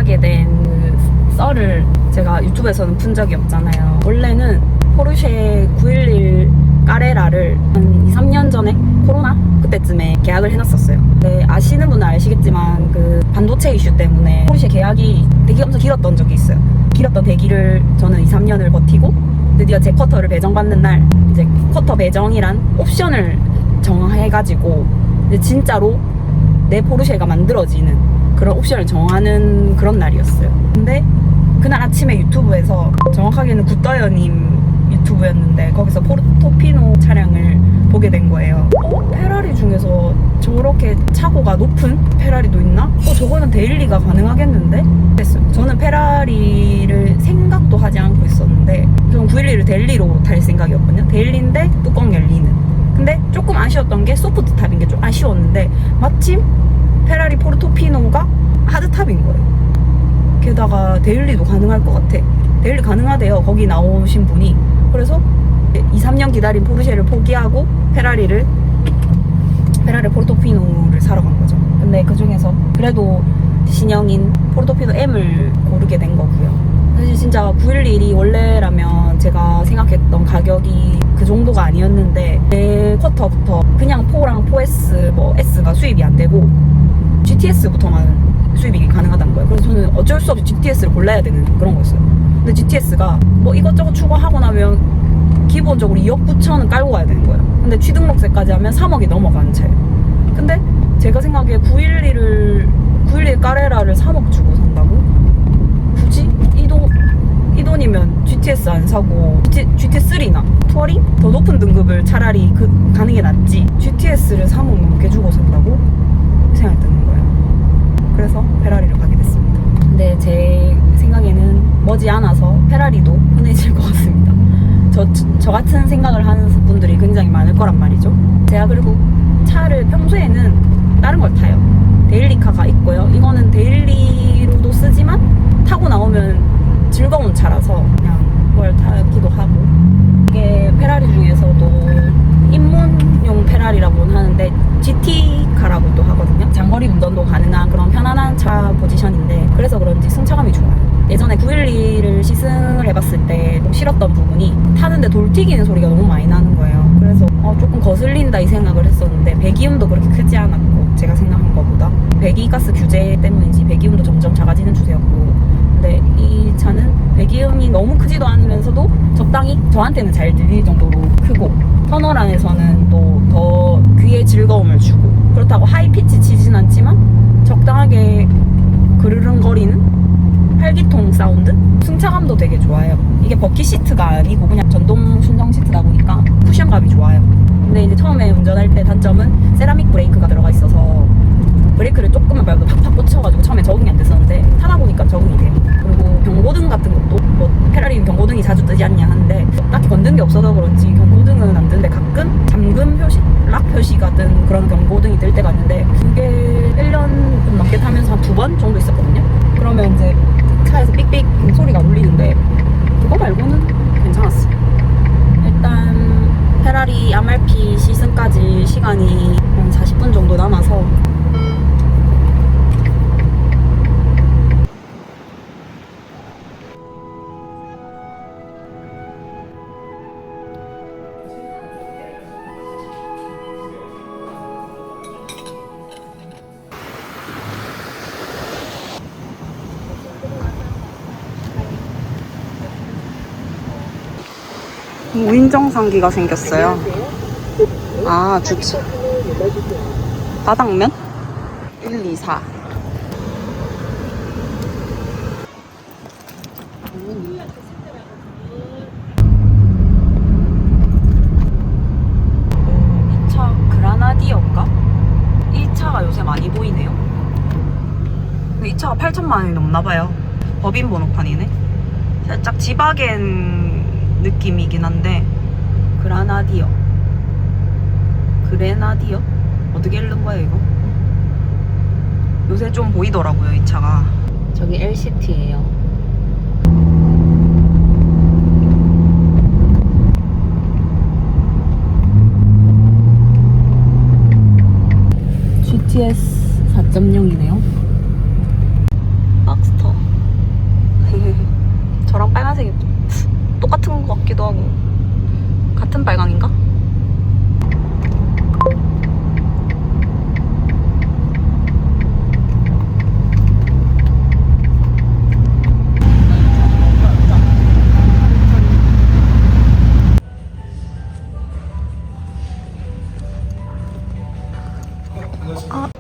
하게 된 그 썰을 제가 유튜브에서는 푼 적이 없잖아요. 원래는 포르쉐 911 까레라를 한 2, 3년 전에 코로나 그때쯤에 계약을 해놨었어요. 근데 아시는 분은 아시겠지만 그 반도체 이슈 때문에 포르쉐 계약이 되게 엄청 길었던 적이 있어요. 길었던 대기를 저는 2, 3년을 버티고 드디어 제 쿼터를 배정받는 날 이제 쿼터 배정이란 옵션을 정해가지고 이제 진짜로 내 포르쉐가 만들어지는 그런 옵션을 정하는 그런 날이었어요. 근데 그날 아침에 유튜브에서, 정확하게는 굿더여님 유튜브였는데 거기서 포르토피노 차량을 보게 된 거예요. 페라리 중에서 저렇게 차고가 높은 페라리도 있나? 저거는 데일리가 가능하겠는데? 했어요. 저는 페라리를 생각도 하지 않고 있었는데 저는 911을 데일리로 탈 생각이었거든요. 데일리인데 뚜껑 열리는. 근데 조금 아쉬웠던 게 소프트탑인 게 좀 아쉬웠는데 마침 페라리 포르토피노가 하드탑인 거예요. 게다가 데일리도 가능할 것 같아. 데일리 가능하대요, 거기 나오신 분이. 그래서 2, 3년 기다린 포르쉐를 포기하고 페라리 포르토피노를 사러 간 거죠. 근데 그 중에서 그래도 신형인 포르토피노 M을 고르게 된 거고요. 사실 진짜 911이 원래라면 제가 생각했던 가격이 그 정도가 아니었는데 내 쿼터부터 그냥 4랑 4S, 뭐 S가 수입이 안 되고 GTS부터만 수입이 가능하다는 거예요. 그래서 저는 어쩔 수 없이 GTS를 골라야 되는 그런 거였어요. 근데 GTS가 뭐 이것저것 추가하고 나면 기본적으로 2억 9천은 깔고 가야 되는 거예요. 근데 취등록세까지 하면 3억이 넘어가는 차예요. 근데 제가 생각에 911 까레라를 3억 주고 산다고? 굳이? 이 돈이면 GTS 안 사고 GT3나 투어링? 더 높은 등급을 차라리 가는 게 낫지 GTS를 3억 넘게 주고 산다고? 생각이 드는 거예요. 그래서 페라리를 가게 됐습니다. 근데 제 생각에는 머지않아서 페라리도 흔해질 것 같습니다. 저 같은 생각을 하는 분들이 굉장히 많을 거란 말이죠. 제가 그리고 차를 평소에는 다른 걸 타요. 데일리카가 있고요. 이거는 데일리로도 쓰지만 타고 나오면 즐거운 차라서 그냥 그걸 타기도 하고, 이게 페라리 중에서도 입문용 페라리라고는 하는데 GT카라고도 하거든요. 장거리 운전도 가능한 그런 편안한 차 포지션인데 그래서 그런지 승차감이 좋아요. 예전에 911을 시승을 해봤을 때 좀 싫었던 부분이 타는데 돌 튀기는 소리가 너무 많이 나는 거예요. 그래서 조금 거슬린다 이 생각을 했었는데 배기음도 그렇게 크지 않았고, 제가 생각한 것보다 배기가스 규제 때문인지 배기음도 점점 작아지는 추세였고, 근데 이 차는 배기음이 너무 크지도 않으면서도 적당히 저한테는 잘 들릴 정도로 크고, 터널 안에서는 또 더 귀에 즐거움을 주고, 그렇다고 하이피치 치진 않지만 적당하게 그르릉거리는 활기통 사운드? 승차감도 되게 좋아요. 이게 버킷 시트가 아니고 그냥 전동 순정 시트다 보니까 쿠션감이 좋아요. 근데 이제 처음에 운전할 때 단점은 세라믹 브레이크가 들어가 있어서 브레이크를 조금만 밟아도 팍팍 꽂혀가지고 처음에 적응이 안 됐었는데 타다 보니까 적응이 돼요. 그리고 경고등 같은 것도 뭐 페라리는 경고등이 자주 뜨지 않냐 하는데 딱히 건든 게 없어서 그런지 경고등은 안 뜨는데 가끔 잠금 표시, 락 표시가 뜬 그런 경고등이 뜰 때가 있는데 그게 1년 좀 넘게 타면서 한 2번 정도 있었거든요. 그러면 이제 차에서 삑삑 소리가 울리는데 그거 말고는 괜찮았어요. 일단 페라리 MRP 시승까지 시간이 한 40분 정도 남아서 무인정상기가 생겼어요. 아, 주차. 바닥면? 1, 2, 4. 이 차 그라나디어인가? 이 차가 요새 많이 보이네요. 근데 이 차가 8천만 원이 넘나봐요. 법인 번호판이네. 살짝 지바겐 느낌이긴 한데 그라나디어, 그레나디어? 어떻게 읽는 거야 이거? 요새 좀 보이더라고요 이 차가. 저기 LCT예요. GTS 4.0이네요. 박스터. 빨강인가? 아.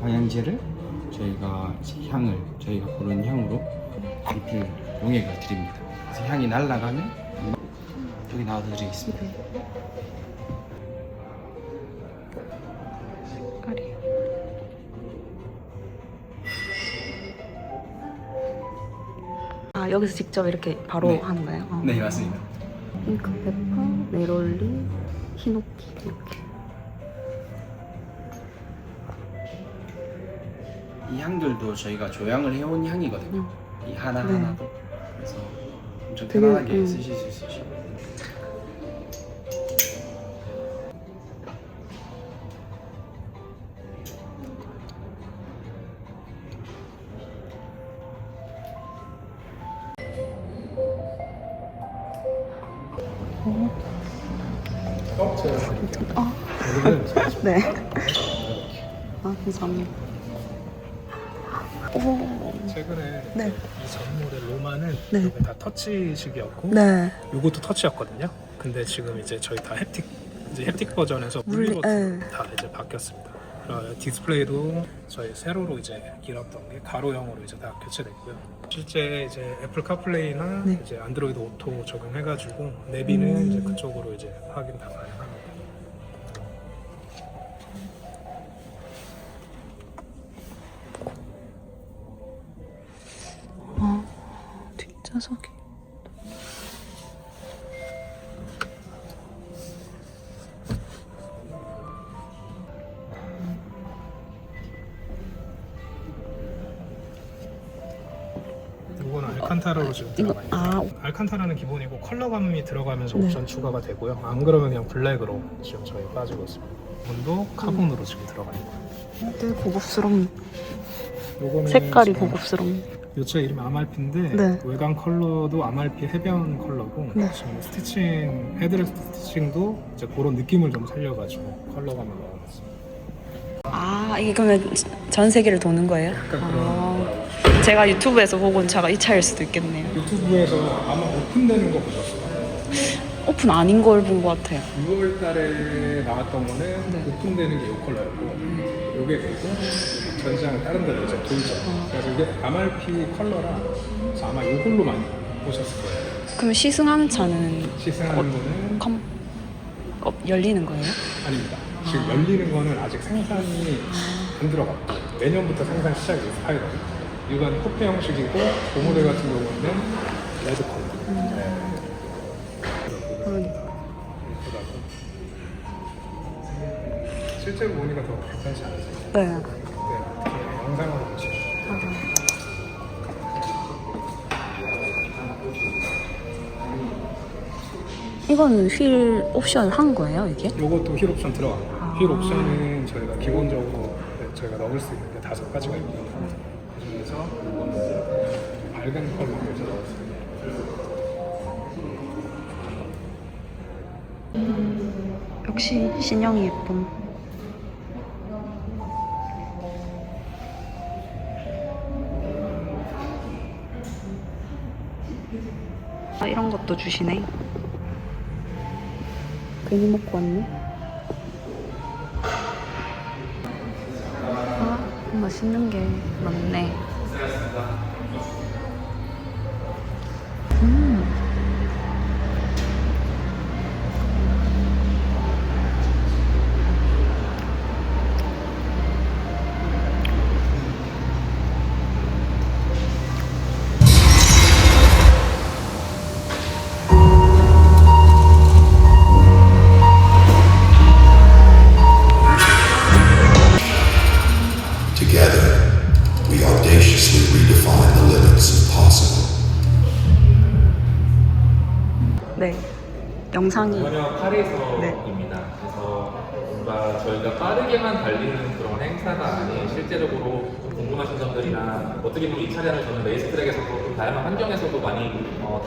방향제를 저희가 향을 저희가 고른 향으로 리필 용액을 드립니다. 그래서 향이 날아가면 여기 놔드리겠습니다. 색깔이. 아 여기서 직접 이렇게 바로 네. 하는 거예요? 어. 네, 맞습니다. 핑크페퍼, 네롤리, 히노키 이렇게. 이 향들도 저희가 조향을 해온 향이거든요. 이 하나하나도. 그래서 엄청 편안하게 쓰실 수 있으시고. 네. 아 감사합니다. 오. 최근에 네. 이 전모델 로마는 네. 이게 다 터치식이었고 네. 요것도 터치였거든요. 근데 지금 이제 저희 다 햅틱 버전에서 물리- 물리 버튼 네. 다 이제 바뀌었습니다. 디스플레이도 저희 세로로 이제 길었던 게 가로형으로 이제 다 교체됐고요. 실제 이제 애플 카플레이나 네. 이제 안드로이드 오토 적용해가지고 내비는 이제 그쪽으로 이제 확인 다 가능합니다. 아 뒷좌석이. 이거는 알칸타라로 지금 이거 들어가 있는 아 알칸타라는 기본이고 컬러감이 들어가면서 네. 옵션 추가가 되고요. 안 그러면 그냥 블랙으로 지금 저희 빠지고 있습니다. 이건도 카본으로 지금 들어가 있는 거예요. 되게 고급스러운. 요거는 색깔이 지금 고급스러운. 요 차 이름이 아말피인데 네. 외관 컬러도 아말피 해변 컬러고 네. 지금 스티칭 헤드레스트 스티칭도 이제 그런 느낌을 좀 살려가지고 컬러감을 넣어놨습니다. 아 이게 그러면 전 세계를 도는 거예요? 약간 그런 아, 제가 유튜브에서 보고 온 차가 이 차일 수도 있겠네요. 유튜브에서 아마 오픈되는 거 보셨어요? 오픈 아닌 걸 본 것 같아요. 6월 달에 나왔던 거는 네. 오픈되는 게 이 컬러였고 요게 되고 전시장은 다른 데로 이제 돌죠. 그래서 이게 아말피 컬러라 그래서 아마 요걸로 많이 보셨을 거예요. 그럼 시승하는 차는 시승하는 거는 열리는 거예요? 아닙니다. 지금 열리는 거는 아직 생산이 안 들어갔고 내년부터 생산 시작이 스파이럴. 이건 쿠페 형식이고 그 모델 같은 경우는 레드 컬러. 네. 그러니까. 예쁘다고. 실제로 보니까 더 괜찮지 않으세요? 네. 네, 영상으로 보시면. 이거는 휠 옵션 한 거예요, 이게? 이것도 휠 옵션 들어갑니다. 휠 옵션은 저희가 기본적으로 저희가 넣을 수 있는 게 5가지가 있고요. 그중에서 이거는 밝은 컬러를 넣었습니다. 역시 신형이 예쁨. 아 이런 것도 주시네. 괜히 먹고 왔네. 아 맛있는 게 많네. Together, we audaciously redefine the limits of possible. 네. 영상이 번역 파리에서입니다. 네. 그래서 뭔가 저희가 빠르게만 달리는 그런 행사가 아닌 실제적으로 좀 궁금하신 점들이나 어떻게 보면 이 차량을 저는 레이스트랙에서도 좀 다양한 환경에서도 많이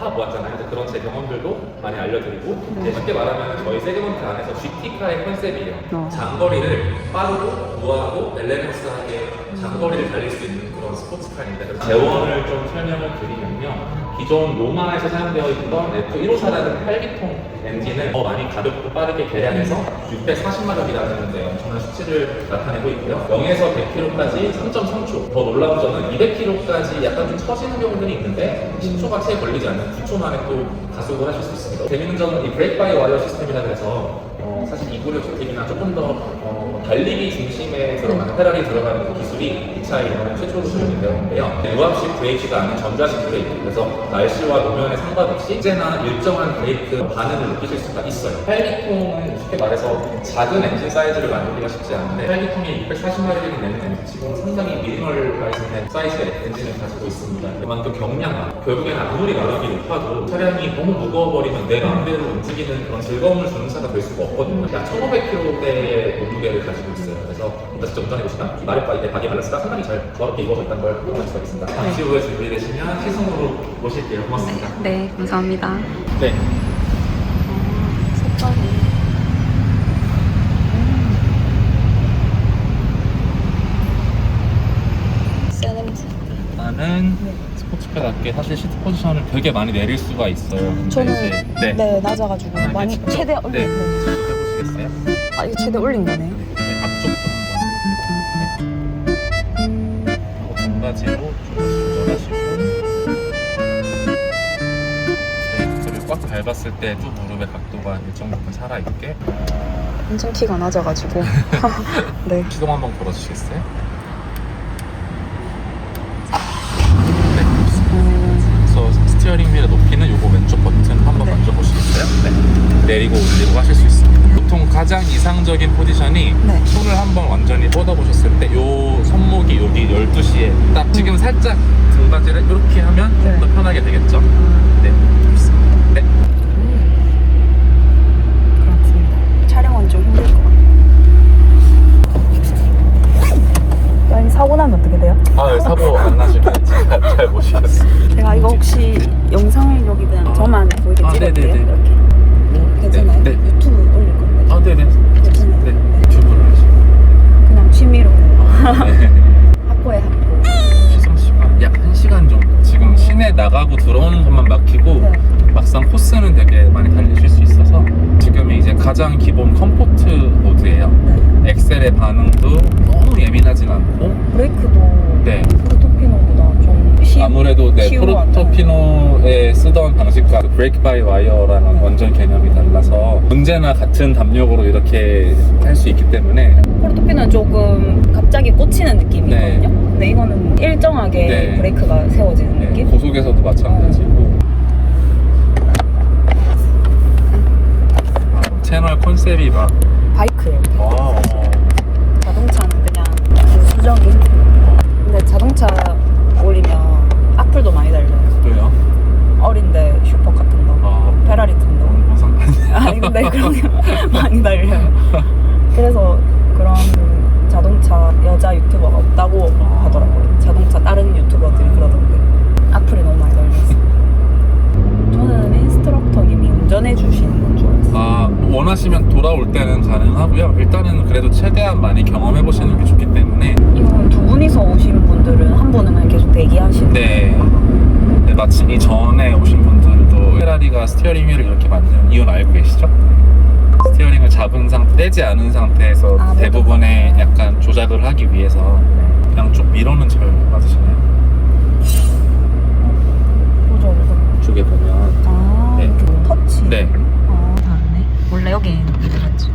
타보았잖아요. 그래서 그런 제 경험들도 많이 알려드리고 이제 쉽게 말하면 저희 세그먼트 안에서 GT카의 컨셉이에요. 장거리를 빠르고 우아하고 엘레강스하게 장거리를 달릴 수 있는 그런 스포츠카입니다. 그래서 재원을 좀 설명을 드리면요. 기존 로마에서 사용되어 있던 F154라는 8기통 엔진을 더 많이 가볍고 빠르게 개량해서 640마력이라는 데 엄청난 수치를 나타내고 있고요. 0에서 100km까지 3.3초. 더 놀라운 점은 200km까지 약간 좀 처지는 경우들이 있는데 10초가 채 걸리지 않는 9초 만에 또 가속을 하실 수 있습니다. 재밌는 점은 이 브레이크 바이 와이어 시스템이라 해서 사실 296GT나 조금 더 달리기 중심에 들어가는 페라리 들어가는 그 기술이 이 차에 이번에 최초로 적용이 되었는데요. 유압식 브레이크가 아닌 전자식 브레이크. 그래서 날씨와 노면에 상관없이 언제나 일정한 브레이크 반응을 느끼실 수가 있어요. 8기통은 쉽게 말해서 작은 엔진 사이즈를 만들기가 쉽지 않은데 8기통이 640마력이 내는 엔진 치고는 상당히 미니멀라이즈된 사이즈의 엔진을 가지고 있습니다. 그만큼 경량한, 결국엔 아무리 마력이 높아도 차량이 너무 무거워버리면 내 마음대로 움직이는 그런 즐거움을 주는 차가 될 수가 없거든요. 약 1500kg대의 몸무게를 가지고 있어요. 그래서 일단 직접 운전해보시면 이 마력과 이 바디 밸런스가 상당히 잘 조화롭게 이루어져 있다는 걸 확인할 수가 있습니다. 잠시 후에 준비되시면 시승으로 모실게요. 고맙습니다. 네, 감사합니다. 네. 색깔이. 새 냄새. 일단은 스포츠카답게 사실 시트 포지션을 되게 많이 내릴 수가 있어요. 근데 저는 이제 네, 낮아가지고 만약에 많이 직접, 최대 네, 올린 거예요. 직접 해보시겠어요? 아, 이거 최대 올린 거네요. 네, 앞쪽도 한번 네. 하고 등받이로 조절하시고 브레이크를 꽉 밟았을 때도 무릎의 각도가 일정만큼 살아있게 엄청 키가 낮아가지고. 네. 시동 한번 걸어주시겠어요? 그래서 스티어링 휠의 높이는 요거 왼쪽 버튼 한번 네. 만져보시겠어요? 네. 내리고 올리고 하실 수 있습니다. 보통 가장 이상적인 포지션이 네. 손을 한번 완전히 뻗어보셨을 때 요 손목이 여기 12시에 딱 지금 살짝 등받이를 이렇게 하면 좀 더 네. 편하게 되겠죠? 네. 좋습니다. 네. 그렇습니다. 촬영은 좀 힘들 것 같아요. 만약 사고 나면 어떻게 돼요? 아, 사고 안 나시면 잘 모시겠습니다. 제가 이거 혹시 영상을 여기 그냥 저만 보이게 아, 찍어도 돼요? 네네네. 이렇게? 괜찮아요? 네. 유튜브 올릴 건데. 아, 네네. 괜찮아요? 네. 유튜브를 하시고. 그냥 취미로 네. 학고에 학고. 시성 시간 약 1시간 정도. 지금 시내 나가고 들어오는 것만 막히고 네. 막상 코스는 되게 많이 달리실 수 있어서 지금이 이제 가장 기본 컴포트 모드예요. 네. 엑셀의 반응도 너무 예민하진 않고 브레이크도 네. 포르토피노보다 좀 아무래도 네, 쉬운 것 같아요. 포르토피노에 쓰던 방식과 브레이크 바이 와이어라는 완전 개념이 달라서 언제나 같은 담력으로 이렇게 할 수 있기 때문에 포르토피노는 조금 갑자기 꽂히는 느낌이거든요. 네. 근데 이거는 일정하게 네. 브레이크가 세워지는 네, 느낌? 고속에서도 마찬가지고 채널 컨셉이 막 바이크예요. 자동차는 그냥 수적인. 근데 자동차 올리면 악플도 많이 달려요. 그래요? 어린데 슈퍼 같은 거, 아, 페라리 같은 거. 뭔 상관이야. 아니 근데 그런 게 많이 달려요. 그래서 그런 그 자동차 여자 유튜버가 없다고 하더라고요. 자동차 다른 유튜버들이 그러던데 악플이 너무 많이 달렸어요. 저는 인스트럭터님이 운전해 주시는 건 줄 알았어요. 아, 원하시면 돌아올 때는 가능하고요. 일단은 그래도 최대한 많이 경험해 보시는 게 좋기 때문에 이건 두 분이서 오신 분들은 한 분은 그냥 계속 대기하시는 네. 네, 마침 이 전에 오신 분들도 페라리가 스티어링 휠을 이렇게 만드는 이유는 알고 계시죠? 스티어링을 잡은 상태, 떼지 않은 상태에서 아, 대부분의 약간 조작을 하기 위해서 양쪽 미러는 잘 맞으시나요? 조절을 쪽에 보면 아, 네. 터치. 네. 아, 다르네. 원래 여기 맞지?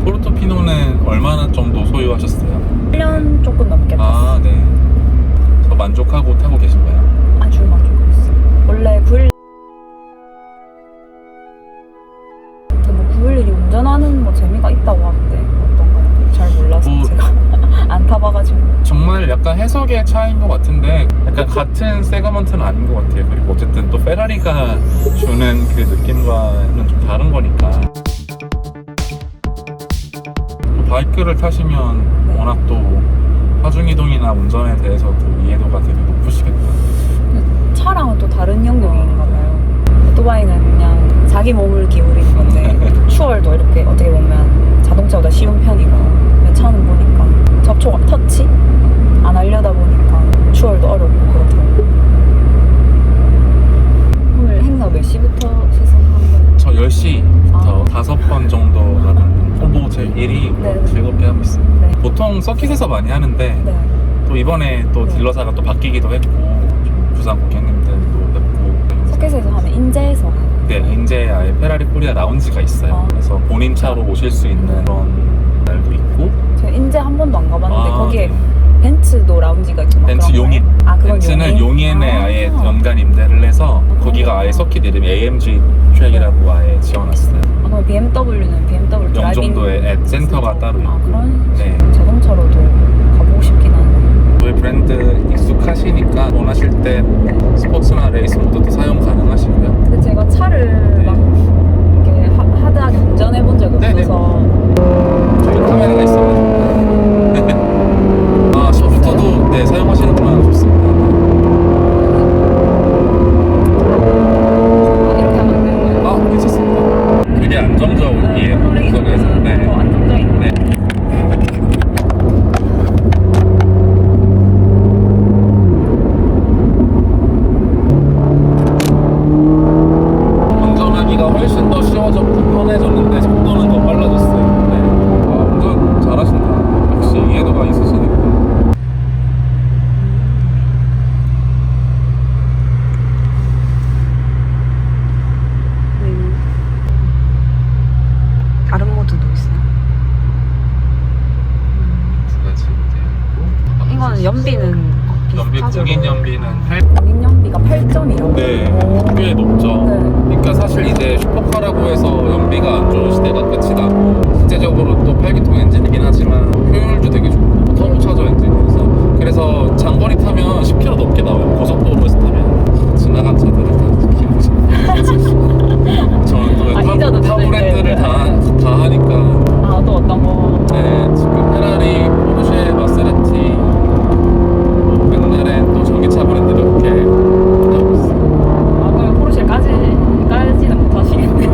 포르토피노는 얼마나 정도 소유하셨어요? 1년 조금 넘게 탔어요. 아, 네. 저 만족하고 타고 계신가요? 아주 만족했어요. 원래 911 근데 뭐 911이 운전하는 뭐 재미가 있다고 하는데 어떤가요? 잘 몰라서 뭐- 제가 안 타봐가지고. 정말 약간 해석의 차이인 것 같은데 약간 같은 세그먼트는 아닌 것 같아요. 그리고 어쨌든 또 페라리가 주는 그 느낌과는 좀 다른 거니까. 또 바이크를 타시면 네. 워낙 또 하중이동이나 운전에 대해서도 이해도가 되게 높으시겠다. 차랑은 또 다른 영역인가 봐요. 오토바이는 그냥 자기 몸을 기울이는 건데 추월도 이렇게 어떻게 보면 자동차보다 쉬운 편이고, 차는 보니까 접촉, 터치 안 하려다 보니까 추월도 어렵고 그렇더라고요. 오늘 행사 몇 시부터 시작한 거예요? 저 10시 아. 5번 정도 하는 홍보 제 1위 네. 즐겁게 하고 있습니다. 네. 보통 서킷에서 많이 하는데 네. 또 이번에 또 네. 딜러사가 또 바뀌기도 했고 좀 부산 고객님들도 뵙고 서킷에서 하면 인제에서 하나요? 네, 인제 아예 페라리 코리아 라운지가 있어요. 아. 그래서 본인 차로 오실 수 있는 그런 날도 있고 제가 인제 한 번도 안 가봤는데 아, 거기에 네. 벤츠도 라운지가 있고 막 벤츠 그런 용인. 거예요? 아, 그건 벤츠는 용인에 아예 연간 임대를 해서 거기가 아예 서킷 이름이 AMG 트랙이라고 아예 지어놨어요. 아, 그럼 BMW는 BMW 드라이빙 영종도에 앱 센터가 따로 있고. 아, 그런 네. 자동차로도 가보고 싶긴 하네. 저희 브랜드 익숙하시니까 원하실 때 스포츠나 레이스 모드도 사용 가능하시고요. 근데 제가 차를 네. 막 이렇게 하드하게 운전해 본 적이 네네. 없어서 저희 카메라가 있어가지고. 아, 시프트도 네, 사용하시는구나. 좋습니다. 이렇게 하면 안 되는 거예요? 아, 괜찮습니다. 되게 안정적이에요. 구석에서. 네. 더 안정적인 네. 운전하기가 훨씬 더 쉬워졌고 편해졌는데 속도는 더 빨라졌어요. 네. 아, 운전 잘하신다. 역시 이해도가 있으시니까. 다른 모드도 있어요? 두 가지 있고. 이거는 연비는 연비 비슷하죠? 공인 연비는 8. 공인 연비가 8점이라고? 네, 꽤 높죠. 네. 그러니까 사실 이제 슈퍼카라고 해서 연비가 안 좋은 시대가 끝이 나고 실제적으로 또 8기통 엔진이긴 하지만 효율도 되게 좋고 터보차저 엔진이어서 그래서 장거리 타면 10km 넘게 나와요. 고속도로에서 타면 지나간 차들은 다 기분이 저는 또 아, 잊어도 타 되는데. 브랜드를 다 하니까 아, 또 어떤 거? 네, 지금 페라리, 포르쉐, 마세라티, 뭐 맥라렌 또 전기차 브랜드 이렇게 하고 있어요. 아, 그럼 포르쉐까지는 못 하시겠네요.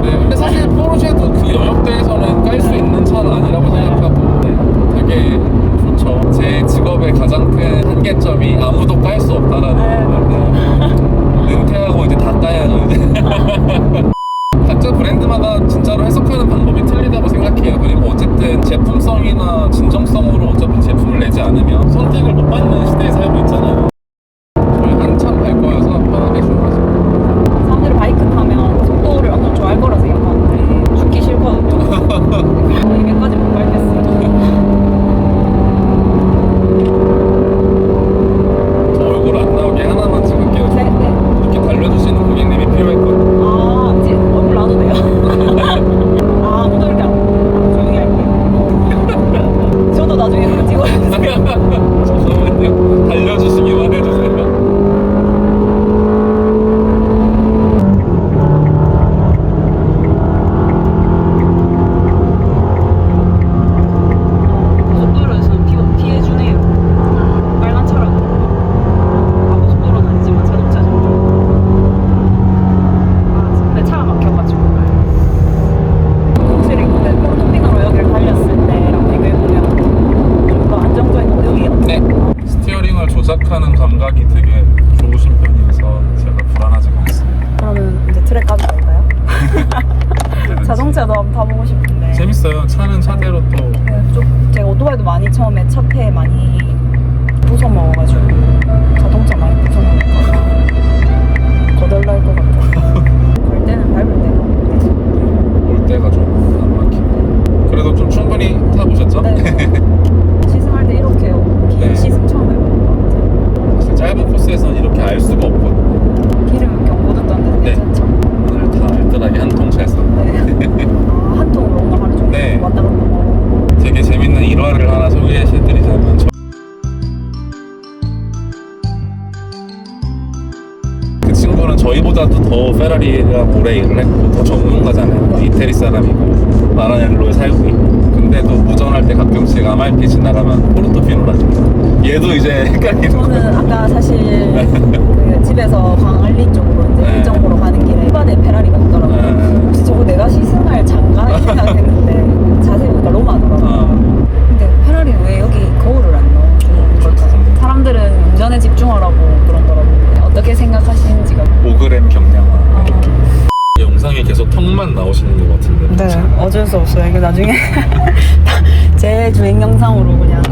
네, 근데 사실 포르쉐도 그 영역대에서는 깔 수 있는 차는 아니라고 생각하고 네, 되게 좋죠. 제 직업의 가장 큰 한계점이 아무도 깔 수 없다라는 거. 네. 은퇴하고 이제 다 까야 이제. 각자 브랜드마다 진짜로 해석하는 방법이 틀리다고 생각해요. 그리고 어쨌든 제품성이나 진정성으로 어차피 제품을 내지 않으면 선택을 못 받는 시대에 살고 있잖아요. 저희 한참 갈 거여서 편하게 주문하세요. 사람들이 바이크 타면 속도를 엄청 좋아할 거라 생각하는데 죽기 싫거든요. 200까지 못 밟겠어요. 저 얼굴 안 나오게 하나만 찍을게요. 네, 네. 이렇게 달려주시는 고객님이 필요했거든요. 아, 이제 얼굴 나도 돼요? 아, 아무도 이렇게 조용히 할게요. 저도 나중에 그거 찍어주세요. 잠깐만요. 달려주시기만 해주세요. 고속도로에서는 피해주네요. 빨간 차라도. 아, 고속도로는 아니지만 자동차죠. 친구는 저희보다도 더 페라리랑 오래 일을 했고 더 전문가잖아요. 이태리 사람이고 마라넬로에 살고 있고. 근데도 무전할 때 가끔씩 아말피 지나가면 포르토피노라죠. 얘도 이제 헷갈리는 저는 거예요. 아까 사실 그 집에서 광안리 쪽으로 이제 네. 일정보러 가는 길에 일반에 페라리가 있더라고요. 네. 혹시 저거 내가 시승할 장가 이 생각했는데 자세히 보니까 로마더라고요. 근데 페라리 왜 여기 거울을 안 넣어? 사람들은 운전에 집중하라고 그러더라고요. 어떻게 생각하시는지가. 5g 경량화. 영상에 계속 턱만 나오시는 것 같은데. 네, 어쩔 수 없어요. 이거 나중에 제 주행 영상으로 그냥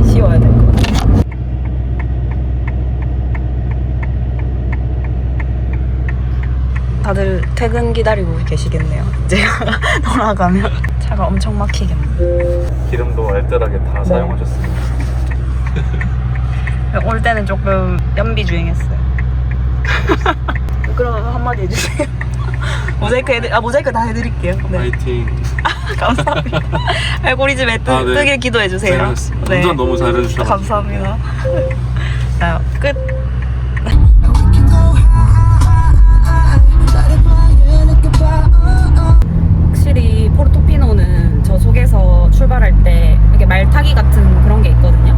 씌워야 될 것 같아요. 다들 퇴근 기다리고 계시겠네요. 이제 돌아가면 차가 엄청 막히겠네요. 기름도 알뜰하게 다 사용하셨습니다. 올 때는 조금 연비 주행했어요. 그럼 한마디 해주세요. 모자이크 다 해드릴게요. 네. 파이팅. 감사합니다. 알고리즘에 아, 네. 뜨길 기도해주세요. 네. 운전 너무 잘해주셔서. 감사합니다. 자, 끝. 확실히 포르토피노는 저 속에서 출발할 때 이렇게 말타기 같은 그런 게 있거든요.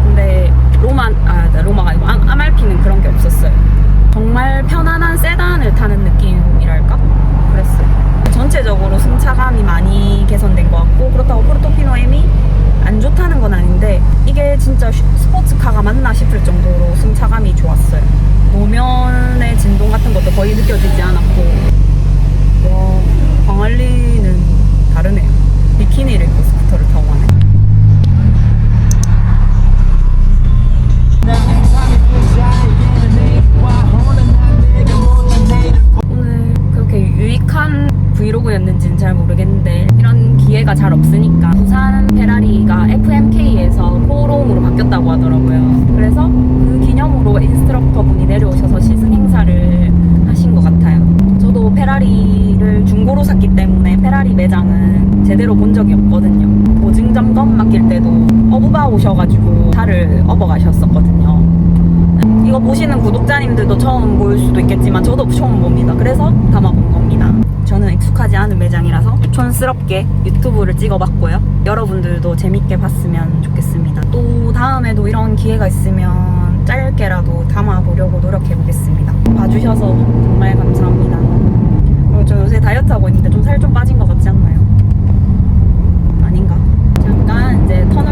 근데 로마가 아니고 아말피는 그런 게 없었어요. 정말 편안한 세단을 타는 느낌이랄까? 그랬어요. 전체적으로 승차감이 많이 개선된 것 같고, 그렇다고 포르토피노 M이 안 좋다는 건 아닌데 이게 진짜 스포츠카가 맞나 싶을 정도로 승차감이 좋았어요. 노면의 진동 같은 것도 거의 느껴지지 않았고, 와, 광안리는 다르네요. 비키니를 입고 스쿠터를 타고 가네. 오늘 그렇게 유익한 브이로그였는지는 잘 모르겠는데 이런 기회가 잘 없으니까 부산 페라리가 FMK에서 코오롱으로 바뀌었다고 하더라고요. 그래서 그 기념으로 인스트럭터 분이 내려오셔서 시승 행사를 하신 것 같아요. 저도 페라리를 중고로 샀기 때문에 페라리 매장은 제대로 본 적이 없거든요. 보증 점검 맡길 때도 어부바 오셔가지고 차를 업어 가셨었거든요. 이거 보시는 구독자님들도 처음 볼 수도 있겠지만 저도 처음 봅니다. 그래서 담아본 겁니다. 저는 익숙하지 않은 매장이라서 촌스럽게 유튜브를 찍어봤고요. 여러분들도 재밌게 봤으면 좋겠습니다. 또 다음에도 이런 기회가 있으면 짧게라도 담아보려고 노력해보겠습니다. 봐주셔서 정말 감사합니다. 그리고 저 요새 다이어트하고 있는데 좀 살 좀 빠진 것 같지 않나요? 아닌가? 잠깐 이제 턴